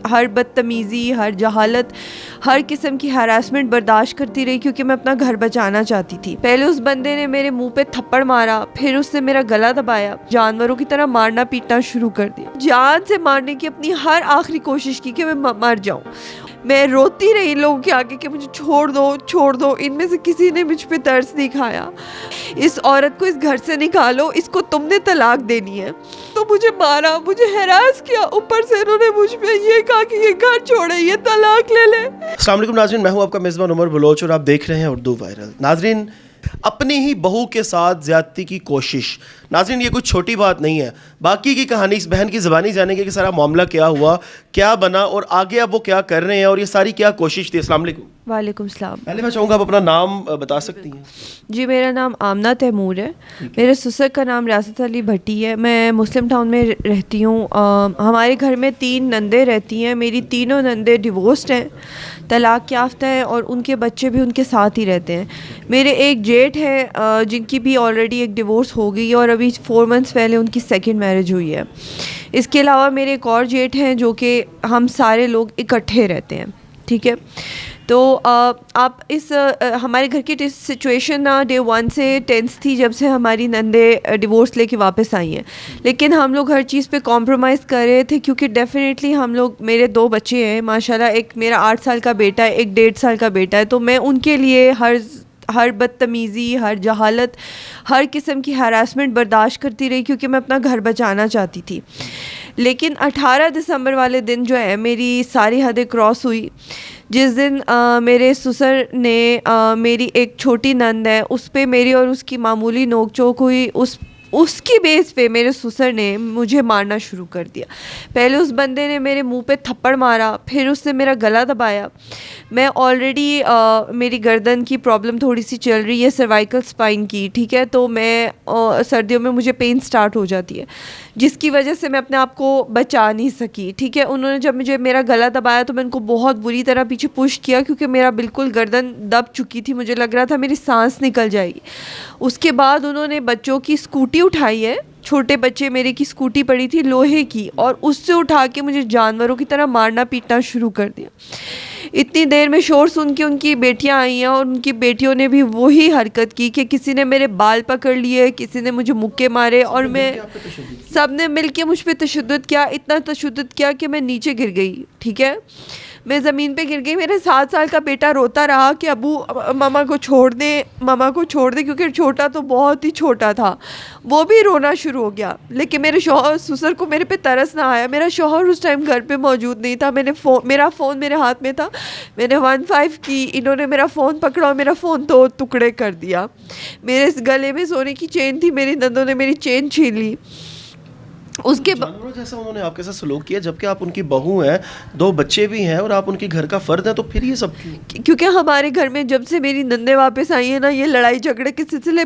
हर बदतमीज़ी, हर जहालत, हर किस्म की हरासमेंट बर्दाश्त करती रही क्योंकि मैं अपना घर बचाना चाहती थी। पहले उस बंदे ने मेरे मुंह पे थप्पड़ मारा, फिर उसने मेरा गला दबाया, जानवरों की तरह मारना पीटना शुरू कर दिया। जान से मारने की अपनी हर आखिरी कोशिश की कि मैं मर जाऊं। मैं रोती रही इन लोगों के आगे कि मुझे छोड़ दो। इनमें से किसी ने मुझ पे तरस नहीं खाया। इस औरत को इस घर से निकालो, इसको तुमने तलाक देनी है। तो मुझे मारा, मुझे हैरास किया, ऊपर से इन्होंने मुझ पे ये कहा कि ये घर छोड़े, ये तलाक ले ले। अस्सलाम वालेकुम नाज़रीन, मैं हूं आपका मेज़बान उमर बलोच और आप देख रहे हैं उर्दू वायरल। नाज़रीन, अपनी ही बहू के साथ ज़्यादती की कोशिश। नाज़रीन, ये कुछ छोटी बात नहीं है। बाकी की कहानी इस बहन की ज़बानी जानेंगे कि सारा मामला क्या हुआ, क्या बना और आगे अब वो क्या कर रहे हैं और ये सारी क्या कोशिश थी। अस्सलाम वालेकुम। वालेकुम सलाम। पहले मैं चाहूँगा आप अपना नाम बता सकती हैं? जी, मेरा नाम आमना तैमूर है। मेरे ससुर का नाम रियासत अली भट्टी है। मैं मुस्लिम टाउन में रहती हूँ। हमारे घर में 3 नंदे रहती हैं। मेरी तीनों नंदे डिवोर्स्ड हैं, तलाक याफ्ता हैं और उनके बच्चे भी उनके साथ ही रहते हैं। मेरे एक जेठ है जिनकी भी ऑलरेडी एक डिवोर्स हो गई और अभी 4 मंथ्स पहले उनकी सेकंड मैरिज हुई है। इसके अलावा मेरे एक और जेठ हैं जो कि हम सारे लोग इकट्ठे रहते हैं। ठीक है, तो आप इस हमारे घर की सिचुएशन ना डे 1 से टेंस थी जब से हमारी नंदे डिवोर्स लेके वापस आई हैं। लेकिन हम लोग हर चीज़ पे कॉम्प्रोमाइज़ कर रहे थे क्योंकि डेफिनेटली हम लोग, मेरे 2 बच्चे हैं माशाल्लाह। एक मेरा 8 साल का बेटा है, एक 1.5 साल का बेटा है। तो मैं उनके लिए हर बदतमीज़ी, हर जहालत, हर किस्म की हरासमेंट बर्दाश्त करती रही क्योंकि मैं अपना घर बचाना चाहती थी। लेकिन 18 दिसंबर वाले दिन जो है मेरी सारी हदें क्रॉस हुई। जिस दिन मेरे ससुर ने मेरी एक छोटी नंद है उस पे मेरी और उसकी मामूली नोक-झोंक हुई। उसकी बेस पे मेरे ससुर ने मुझे मारना शुरू कर दिया। पहले उस बंदे ने मेरे मुंह पे थप्पड़ मारा, फिर उसने मेरा गला दबाया। मैं ऑलरेडी मेरी गर्दन की प्रॉब्लम थोड़ी सी चल रही है, सर्वाइकल स्पाइन की। ठीक है, तो मैं सर्दियों में मुझे पेन स्टार्ट हो जाती है जिसकी वजह से मैं अपने आप को बचा नहीं सकी। ठीक है, उन्होंने जब मुझे मेरा गला दबाया तो मैं उनको बहुत बुरी तरह पीछे पुश किया क्योंकि मेरा बिल्कुल गर्दन दब चुकी थी। मुझे लग रहा था मेरी सांस निकल जाएगी। उसके बाद उन्होंने बच्चों की स्कूटी उठाई है, छोटे बच्चे मेरे की स्कूटी पड़ी थी लोहे की, और उससे उठा के मुझे जानवरों की तरह मारना पीटना शुरू कर दिया। इतनी देर में शोर सुन के उनकी बेटियां आई हैं और उनकी बेटियों ने भी वही हरकत की कि किसी ने मेरे बाल पकड़ लिए, किसी ने मुझे मुक्के मारे और मैं सब ने मिल के मुझ पर तशद्दुद किया। इतना तशद्दुद किया कि मैं नीचे गिर गई। ठीक है, मैं ज़मीन पे गिर गई। मेरे 7 साल का बेटा रोता रहा कि अबू मामा को छोड़ दे, क्योंकि छोटा तो बहुत ही छोटा था। वो भी रोना शुरू हो गया। लेकिन मेरे शौहर ससुर को मेरे पे तरस ना आया। मेरा शौहर उस टाइम घर पे मौजूद नहीं था। मेरा फ़ोन मेरे हाथ में था। मैंने 15 की, इन्होंने मेरा फ़ोन पकड़ा और मेरा फ़ोन 2 टुकड़े कर दिया। मेरे इस गले में सोने की चेन थी, मेरी नंदों ने मेरी चेन छीन ली। उसके जानवरों जैसा उन्होंने आपके साथ सलूक किया, जबकि आप उनकी बहू हैं, 2 बच्चे भी हैं और आप उनके घर का फ़र्द हैं, तो फिर ये सब क्योंकि हमारे घर में जब से मेरी नंदे वापस आई हैं ना, ये लड़ाई झगड़े के सिलसिले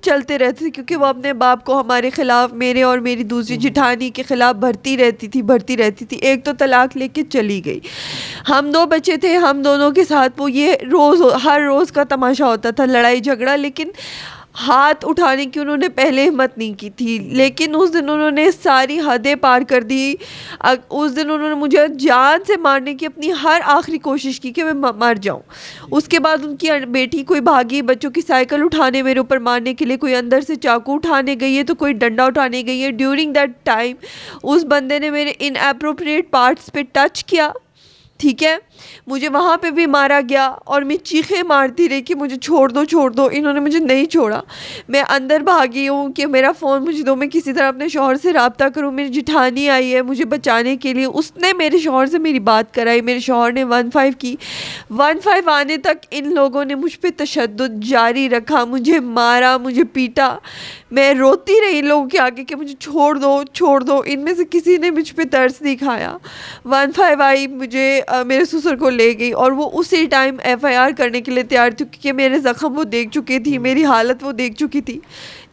चलते रहते थे क्योंकि वो अपने बाप को हमारे ख़िलाफ़, मेरे और मेरी दूसरी जिठानी के ख़िलाफ़ भरती रहती थी। एक तो तलाक लेके चली गई। हम 2 बच्चे थे, हम दोनों के साथ वो ये हर रोज़ का तमाशा होता था, लड़ाई झगड़ा। लेकिन हाथ उठाने की उन्होंने पहले हिम्मत नहीं की थी। लेकिन उस दिन उन्होंने सारी हदें पार कर दी। उस दिन उन्होंने मुझे जान से मारने की अपनी हर आखिरी कोशिश की कि मैं मर जाऊं। उसके बाद उनकी बेटी कोई भागी बच्चों की साइकिल उठाने मेरे ऊपर मारने के लिए, कोई अंदर से चाकू उठाने गई है तो कोई डंडा उठाने गई है। ड्यूरिंग दैट टाइम उस बंदे ने मेरे इनएप्रोप्रिएट पार्ट्स पे टच किया। ठीक है, मुझे वहाँ पे भी मारा गया और मैं चीखें मारती रही कि मुझे छोड़ दो। इन्होंने मुझे नहीं छोड़ा। मैं अंदर भागी हूँ कि मेरा फ़ोन मुझे दो, मैं किसी तरह अपने शौहर से रब्ता करूँ। मेरी जिठानी आई है मुझे बचाने के लिए, उसने मेरे शौहर से मेरी बात कराई। मेरे शौहर ने 15 की। 15 आने तक इन लोगों ने मुझ पर तशद्दुद जारी रखा, मुझे मारा, मुझे पीटा। मैं रोती रही इन लोगों के आगे कि मुझे छोड़ दो। इनमें से किसी ने मुझ पर तरस नहीं खाया। 15 आई, मुझे मेरे ससुर को ले गई और वो उसी टाइम FIR करने के लिए तैयार थी क्योंकि मेरे ज़ख्म वो देख चुकी थी, मेरी हालत वो देख चुकी थी।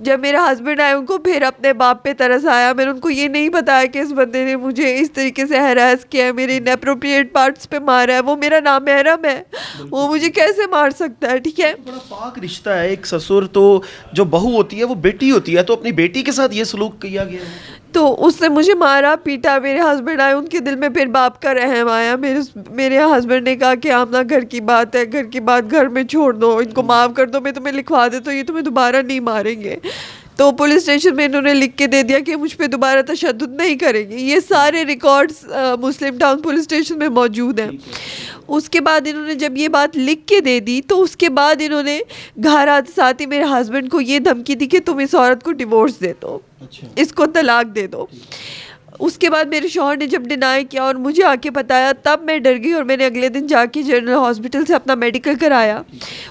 जब मेरा हस्बैंड आए उनको फिर अपने बाप पे तरस आया। मैंने उनको ये नहीं बताया कि इस बंदे ने मुझे इस तरीके से हरास किया है, मेरे इनएप्रोप्रिएट पार्ट्स पे मारा है। वो मेरा नामहरम है, वो मुझे कैसे मार सकता है। ठीक है, बड़ा पाक रिश्ता है। एक ससुर तो जो बहू होती है वो बेटी होती है, तो अपनी बेटी के साथ ये सलूक किया गया है। तो उसने मुझे मारा पीटा, मेरे हस्बैंड आए, उनके दिल में फिर बाप का रहम आया। मेरे हस्बैंड ने कहा कि आमना घर की बात है, घर की बात घर में छोड़ दो, इनको माफ़ कर दो, मैं तुम्हें लिखवा देता हूँ, ये तुम्हें दोबारा नहीं मारेंगे। तो पुलिस स्टेशन में इन्होंने लिख के दे दिया कि मुझ पे दोबारा तशद्दुद नहीं करेंगे। ये सारे रिकॉर्ड्स मुस्लिम टाउन पुलिस स्टेशन में मौजूद हैं। उसके बाद इन्होंने जब ये बात लिख के दे दी तो उसके बाद इन्होंने घर आते साथ ही मेरे हस्बैंड को ये धमकी दी कि तुम इस औरत को डिवोर्स दे दो, इसको तलाक दे दो। उसके बाद मेरे शौहर ने जब डिनाई किया और मुझे आके बताया, तब मैं डर गई और मैंने अगले दिन जाके जनरल हॉस्पिटल से अपना मेडिकल कराया।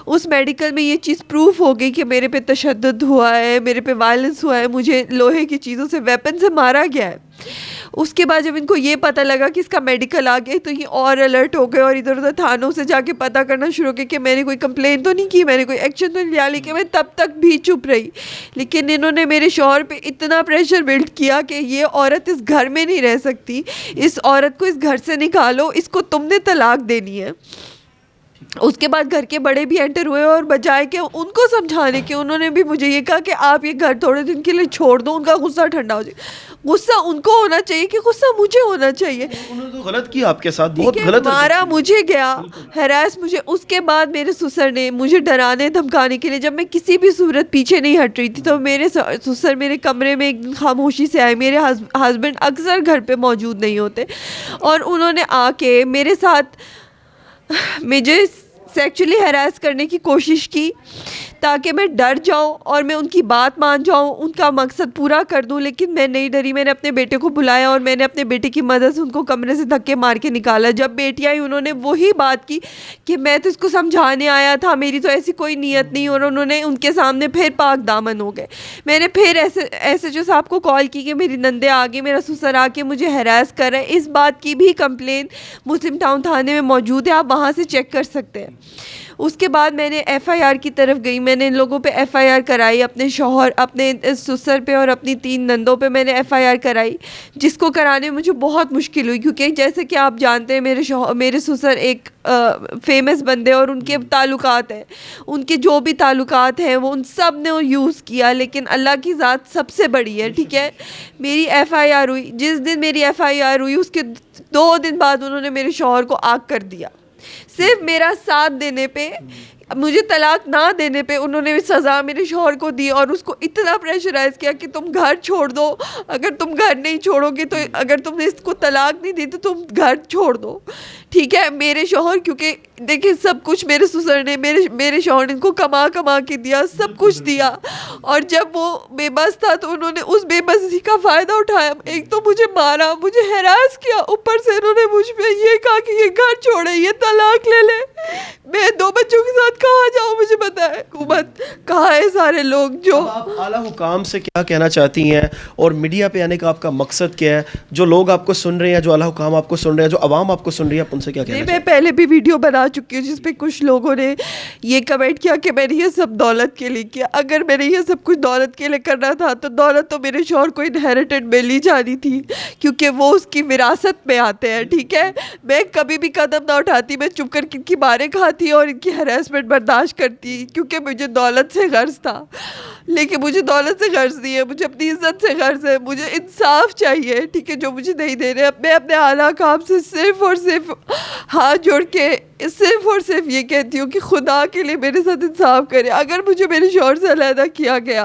उस मेडिकल में ये चीज़ प्रूफ हो गई कि मेरे पे तशद्दुद हुआ है, मेरे पे वायलेंस हुआ है, मुझे लोहे की चीज़ों से, वेपन से मारा गया है। उसके बाद जब इनको ये पता लगा कि इसका मेडिकल आ गया तो ये और अलर्ट हो गए और इधर उधर थानों से जाके पता करना शुरू किया कि मैंने कोई कंप्लेन तो नहीं की, मैंने कोई एक्शन तो नहीं लिया। लेकिन मैं तब तक भी चुप रही। लेकिन इन्होंने मेरे शौहर पे इतना प्रेशर बिल्ड किया कि ये औरत इस घर में नहीं रह सकती, इस औरत को इस घर से निकालो, इसको तुमने तलाक देनी है। उसके बाद घर के बड़े भी एंटर हुए और बजाय के उनको समझाने के उन्होंने भी मुझे ये कहा कि आप ये घर थोड़े दिन के लिए छोड़ दो, उनका गुस्सा ठंडा हो जाए। गुस्सा उनको होना चाहिए कि गुस्सा मुझे होना चाहिए। उन्होंने तो गलत किया आपके साथ, बहुत गलत मारा मुझे गया, हैरास मुझे। उसके बाद मेरे ससुर ने मुझे डराने धमकाने के लिए, जब मैं किसी भी सूरत पीछे नहीं हट रही थी, तो मेरे ससुर मेरे कमरे में एक दिन खामोशी से आए। मेरे हस्बैंड अक्सर घर पे मौजूद नहीं होते और उन्होंने आके मेरे साथ मुझे सेक्सुअली हैरास करने की कोशिश की ताकि मैं डर जाऊं और मैं उनकी बात मान जाऊं, उनका मकसद पूरा कर दूं। लेकिन मैं नहीं डरी। मैंने अपने बेटे को बुलाया और मैंने अपने बेटे की मदद से उनको कमरे से धक्के मार के निकाला। जब बेटी आई उन्होंने वही बात की कि मैं तो इसको समझाने आया था, मेरी तो ऐसी कोई नीयत नहीं। और उन्होंने उनके सामने फिर पाक दामन हो गए। मैंने फिर SHO साहब को कॉल की कि मेरी नंदे आ गई, मेरा ससुर आके मुझे हैरास कर रहा है। इस बात की भी कंप्लेन मुस्लिम टाउन थाने में मौजूद है, आप वहाँ से चेक कर सकते हैं। उसके बाद मैंने FIR की तरफ गई। मैंने इन लोगों पे FIR कराई, अपने शौहर, अपने ससुर पे और अपनी 3 नंदों पे मैंने FIR कराई, जिसको कराने में मुझे बहुत मुश्किल हुई। क्योंकि जैसे कि आप जानते हैं मेरे ससुर एक फेमस बंदे और उनके ताल्लुकात हैं, उनके जो भी ताल्लुकात हैं वो उन सब ने यूज़ किया। लेकिन अल्लाह की ज़ात सबसे बड़ी है, ठीक है। मेरी FIR हुई, जिस दिन मेरी FIR हुई उसके 2 दिन बाद उन्होंने मेरे शौहर को आग कर दिया। सिर्फ मेरा साथ देने पे, मुझे तलाक ना देने पे उन्होंने सज़ा मेरे शौहर को दी और उसको इतना प्रेशराइज़ किया कि तुम घर छोड़ दो, अगर तुम घर नहीं छोड़ोगे तो, अगर तुमने इसको तलाक नहीं दी तो तुम घर छोड़ दो, ठीक है। मेरे शौहर, क्योंकि देखिए सब कुछ मेरे ससुर ने, मेरे शौहर ने इनको कमा कमा के दिया, सब कुछ दिया। और जब वो बेबस था तो उन्होंने उस बेबसी का फ़ायदा उठाया। एक तो मुझे मारा, मुझे हैरास किया, ऊपर से इन्होंने मुझ पे ये कहा कि ये घर छोड़े, ये तलाक ले ले। मैं 2 बच्चों के साथ कहाँ जाऊँ, मुझे पता है। हुकूमत कहाँ है सारे लोग जो। आप आला हुकाम से क्या कहना चाहती हैं और मीडिया पे आने का आपका मकसद क्या है? जो लोग आपको सुन रहे हैं, जो आला हुकाम आपको सुन रहे हैं, जो आवाम आपको सुन रही है, आप उनसे क्या कहना चाहते हैं? मैं पहले भी वीडियो बना चुकी हूँ जिसपे कुछ लोगों ने ये कमेंट किया कि मैंने ये सब दौलत के लिए किया। अगर मैंने ये सब कुछ दौलत के लिए करना था तो दौलत तो मेरे शौहर को इनहेरिटेड मिल ही जानी थी, क्योंकि वो उसकी विरासत में आते हैं, ठीक है। मैं कभी भी कदम ना उठाती, मैं चुप कर इनकी मारें खाती और इनकी हैरेसमेंट बर्दाश्त करती, क्योंकि मुझे दौलत से गर्ज था। लेकिन मुझे दौलत से गर्ज नहीं है, मुझे अपनी इज्जत से गर्ज है, मुझे इंसाफ चाहिए, ठीक है, जो मुझे नहीं दे रहे। मैं अपने आला काम से सिर्फ और सिर्फ हाथ जोड़ के सिर्फ और सिर्फ ये कहती हूँ कि खुदा के लिए मेरे साथ इंसाफ करे। अगर मुझे मेरे शौहर से अलहदा किया गया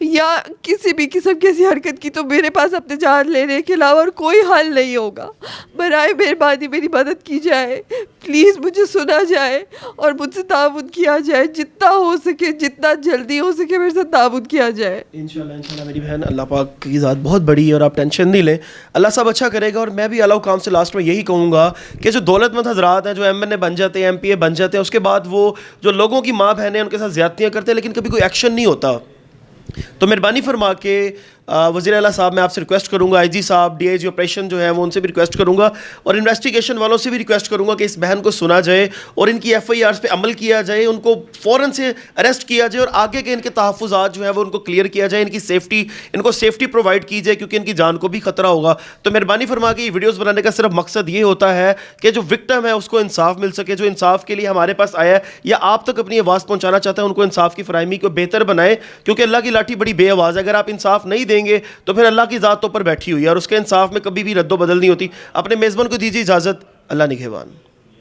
या किसी भी किस्म की ऐसी हरकत की तो मेरे पास अपने जान लेने के अलावा और कोई हल नहीं होगा। बराए मेहरबानी मेरी मदद की जाए, प्लीज़ मुझे सुना जाए और मुझसे ताउन किया जाए, जितना हो सके, जितना जल्दी हो सके मेरे साथ ताउन किया जाए। इंशाल्लाह मेरी बहन, अल्लाह पाक की ज़ात बहुत बड़ी है और आप टेंशन नहीं लें, अल्लाह सब अच्छा करेगा। और मैं भी आला हुकाम से लास्ट में यही कहूँगा कि जो दौलतमंद हजरात हैं, जो MNA बन जाते हैं, MPA बन जाते हैं, उसके बाद वो जो लोगों की माँ बहनें उनके साथ ज़्यादतियाँ करते हैं लेकिन कभी कोई एक्शन नहीं होता, तो मेहरबानी फरमा के वज़ीर आला साहब, मैं आपसे रिक्वेस्ट करूंगा, IG साहब, DIG ऑपरेशन जो है वो उनसे भी रिक्वेस्ट करूंगा और इन्वेस्टिगेशन वालों से भी रिक्वेस्ट करूंगा कि इस बहन को सुना जाए और इनकी FIRs पे अमल किया जाए, उनको फ़ौरन से अरेस्ट किया जाए और आगे के इनके तहफ़्फ़ुज़ात जो है वो उनको क्लियर किया जाए, इनको सेफ्टी प्रोवाइड की जाए, क्योंकि इनकी जान को भी ख़तरा होगा। तो मेहरबानी फरमा के ये वीडियोज़ बनाने का सिर्फ मकसद ये होता है कि जो विक्टिम है उसको इंसाफ मिल सके, जो इंसाफ के लिए हमारे पास आया है या आप तक अपनी आवाज़ पहुँचाना चाहता है, उनको इंसाफ की फराहमी को बेहतर बनाए, क्योंकि अल्लाह की लाठी बड़ी बेआवाज़ है। अगर आप इंसाफ नहीं देंगे तो फिर अल्लाह की ज़ात तो ऊपर बैठी हुई है और उसके इंसाफ में कभी भी रद्दो बदल नहीं होती। अपने मेज़बान को दीजिए इजाज़त। अल्लाह निगहबान।